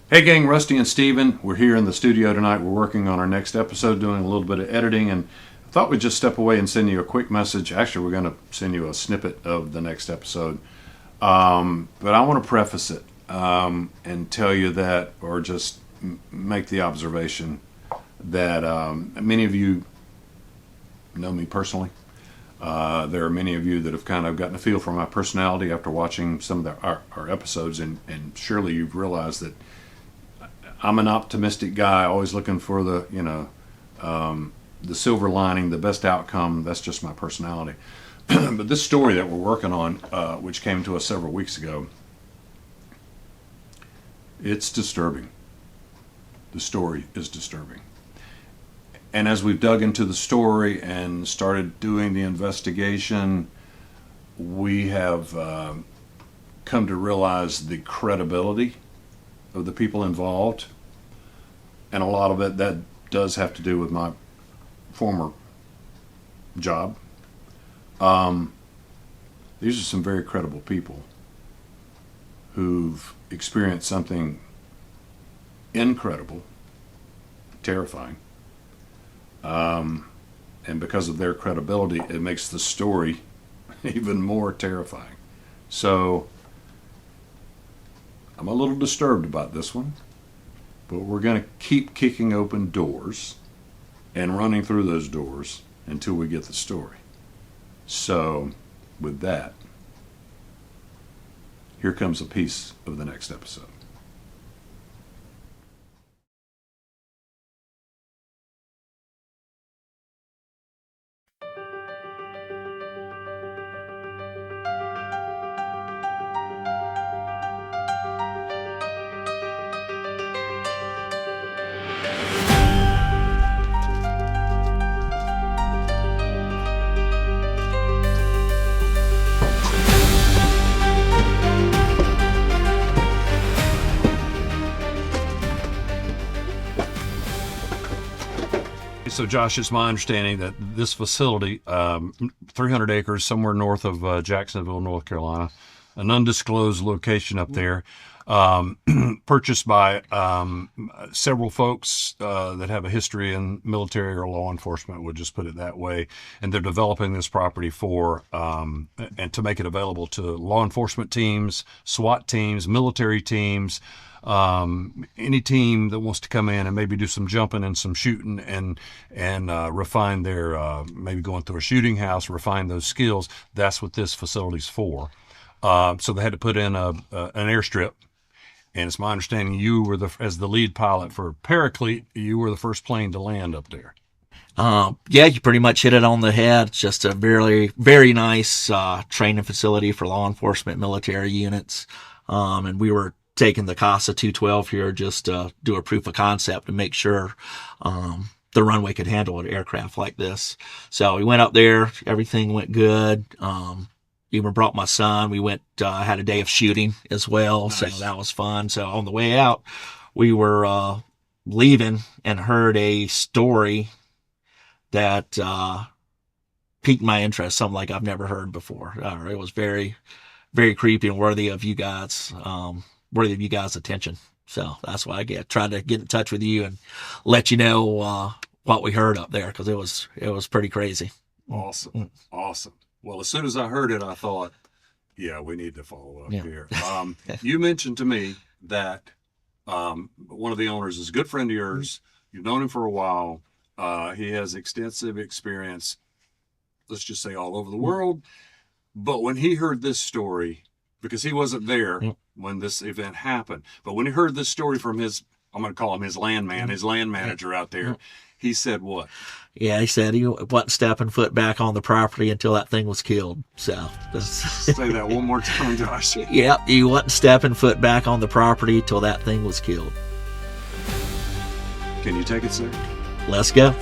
Hey gang, Rusty and Steven. We're here in the studio tonight. We're working on our next episode, doing a little bit of editing, and I thought we'd just step away and send you a quick message. Actually, we're going to send you a snippet of the next episode. But I want to preface it and tell you that, or just make the observation that many of you know me personally. There are many of you that have kind of gotten a feel for my personality after watching some of our episodes, and surely you've realized that I'm an optimistic guy, always looking for the silver lining, the best outcome. That's just my personality. But this story that we're working on, which came to us several weeks ago, it's disturbing. The story is disturbing. And as we've dug into the story and started doing the investigation, we have come to realize the credibility of the people involved. And a lot of it, that does have to do with my former job. These are some very credible people who've experienced something incredible, terrifying. And because of their credibility, it makes the story even more terrifying. So I'm a little disturbed about this one, but we're going to keep kicking open doors and running through those doors until we get the story. So with that, here comes a piece of the next episode. So, Josh, it's my understanding that this facility, 300 acres, somewhere north of Jacksonville, North Carolina, an undisclosed location up there, purchased by several folks that have a history in military or law enforcement, we'll just put it that way. And they're developing this property for, and to make it available to law enforcement teams, SWAT teams, military teams, any team that wants to come in and maybe do some jumping and some shooting and refine their, maybe going through a shooting house, refine those skills. That's what this facility's for. So they had to put in an airstrip. And it's my understanding you were as the lead pilot for Paraclete, you were the first plane to land up there. Yeah, you pretty much hit it on the head. It's just a very, very nice, training facility for law enforcement military units. And we were taking the CASA 212 here just to do a proof of concept to make sure, the runway could handle an aircraft like this. So we went up there, everything went good. Even brought my son. We went, had a day of shooting as well. Nice. So that was fun. So on the way out, we were, leaving and heard a story that, piqued my interest, something like I've never heard before. It was very, very creepy and worthy of you guys' attention. So that's why I tried to get in touch with you and let you know, what we heard up there. Cause it was pretty crazy. Awesome. Awesome. Well, as soon as I heard it, I thought, yeah, we need to follow up here. You mentioned to me that one of the owners is a good friend of yours. You've known him for a while. He has extensive experience, let's just say all over the world. But when he heard this story, because he wasn't there when this event happened, but when he heard this story from his, I'm going to call him his landman, his land manager out there, he said what? Yeah, he said he wasn't stepping foot back on the property until that thing was killed. So say that one more time, Josh. Yep, he wasn't stepping foot back on the property till that thing was killed. Can you take it, sir? Let's go.